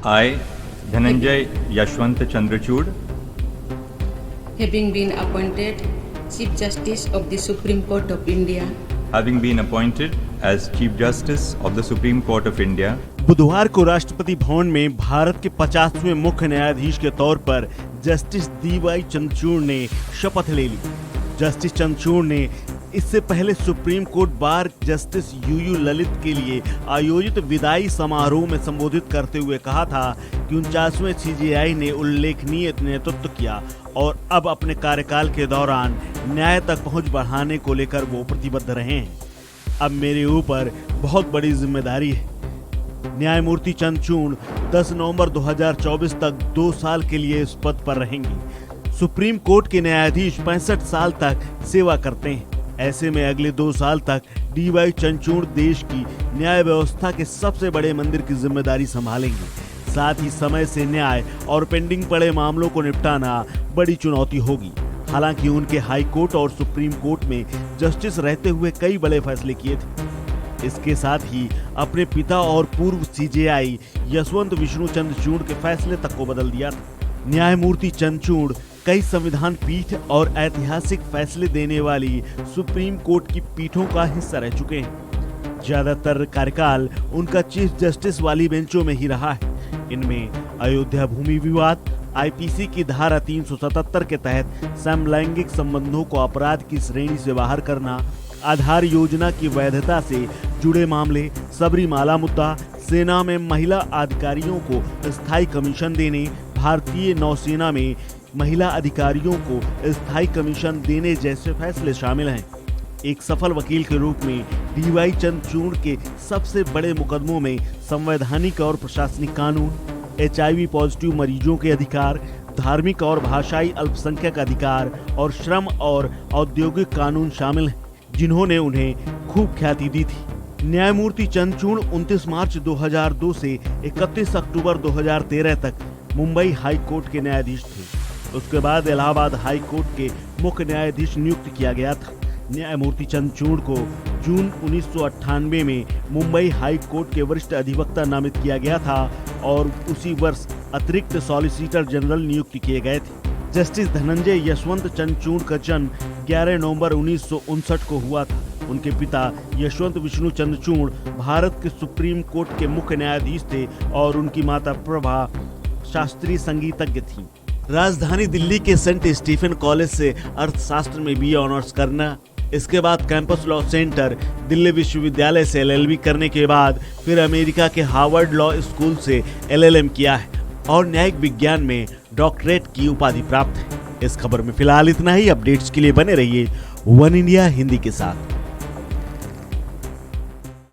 I, Dhananjay Yashwant Chandrachud, having been appointed Chief Justice of the Supreme Court of India, having been appointed as Chief Justice of the Supreme Court of India, बुधवार को राष्ट्रपति भवन में भारत के 50वें मुख्य न्यायाधीश के तौर पर जस्टिस डी.वाई. चंद्रचूड़ ने शपथ ले ली। जस्टिस चंद्रचूड़ ने इससे पहले supreme court bar justice U Lalit के लिए आयोजित विदाई समारोह में संबोधित करते हुए कहा था कि 49वें सीजेआई ने उल्लेखनीय नेतृत्व किया और अब अपने कार्यकाल के दौरान न्याय तक पहुंच बढ़ाने को लेकर वो प्रतिबद्ध रहे हैं। अब मेरे ऊपर बहुत बड़ी जिम्मेदारी है। न्यायमूर्ति चंद्रचूड़ 10 नवंबर 2024 तक 2 साल के लिए इस पद पर रहेंगी। सुप्रीम कोर्ट के न्यायाधीश 65 साल तक सेवा करते हैं। ऐसे में अगले 2 साल तक डी.वाई. चंद्रचूड़ देश की न्याय व्यवस्था के सबसे बड़े मंदिर की जिम्मेदारी संभालेंगे। साथ ही समय से न्याय और पेंडिंग पड़े मामलों को निपटाना बड़ी चुनौती होगी। हालांकि उनके हाई कोर्ट और सुप्रीम कोर्ट में जस्टिस रहते हुए कई बड़े फैसले किए थे। इसके साथ ही अपने पिता और पूर्व सीजेआई यशवंत विष्णु चंद्रचूड़ के फैसले तक को बदल दिया था। न्यायमूर्ति चंद्रचूड़ कई संविधान पीठ और ऐतिहासिक फैसले देने वाली सुप्रीम कोर्ट की पीठों का हिस्सा रह चुके हैं। ज्यादातर कार्यकाल उनका चीफ जस्टिस वाली बेंचों में ही रहा है। इनमें अयोध्या भूमि विवाद, आईपीसी की धारा 377 के तहत समलैंगिक संबंधों को अपराध की श्रेणी से बाहर करना, आधार योजना की वैधता से जुड़े मामले, सबरीमाला मुद्दा, सेना में महिला अधिकारियों को स्थायी कमीशन देने, भारतीय नौसेना में महिला अधिकारियों को स्थायी कमीशन देने जैसे फैसले शामिल हैं। एक सफल वकील के रूप में डी.वाई. चंद्रचूड़ के सबसे बड़े मुकदमों में संवैधानिक और प्रशासनिक कानून, HIV पॉजिटिव मरीजों के अधिकार, धार्मिक और भाषाई अल्पसंख्यक अधिकार और श्रम और औद्योगिक कानून शामिल हैं, जिन्होंने उन्हें खूब ख्याति दी थी। न्यायमूर्ति चंद्रचूड़ 29 मार्च 2002 से 31 अक्टूबर 2013 तक मुंबई हाई कोर्ट के न्यायाधीश थे। उसके बाद इलाहाबाद हाई कोर्ट के मुख्य न्यायाधीश नियुक्त किया गया था। न्यायमूर्ति चंद्रचूड़ को जून 1998 में मुंबई हाई कोर्ट के वरिष्ठ अधिवक्ता नामित किया गया था और उसी वर्ष अतिरिक्त सॉलिसिटर जनरल नियुक्त किए गए थे। जस्टिस धनंजय यशवंत चंद्रचूड़ का जन्म 11 नवंबर 1959 को हुआ था। उनके पिता यशवंत विष्णु चंद्रचूड़ भारत के सुप्रीम कोर्ट के मुख्य न्यायाधीश थे और उनकी माता प्रभा शास्त्रीय संगीतज्ञ थी। राजधानी दिल्ली के सेंट स्टीफन कॉलेज से अर्थशास्त्र में BA ऑनर्स करना, इसके बाद कैंपस लॉ सेंटर दिल्ली विश्वविद्यालय से LLB करने के बाद फिर अमेरिका के हार्वर्ड लॉ स्कूल से LLM किया है और न्यायिक विज्ञान में डॉक्टरेट की उपाधि प्राप्त है। इस खबर में फिलहाल इतना ही। अपडेट्स के लिए बने रहिए वन इंडिया हिंदी के साथ।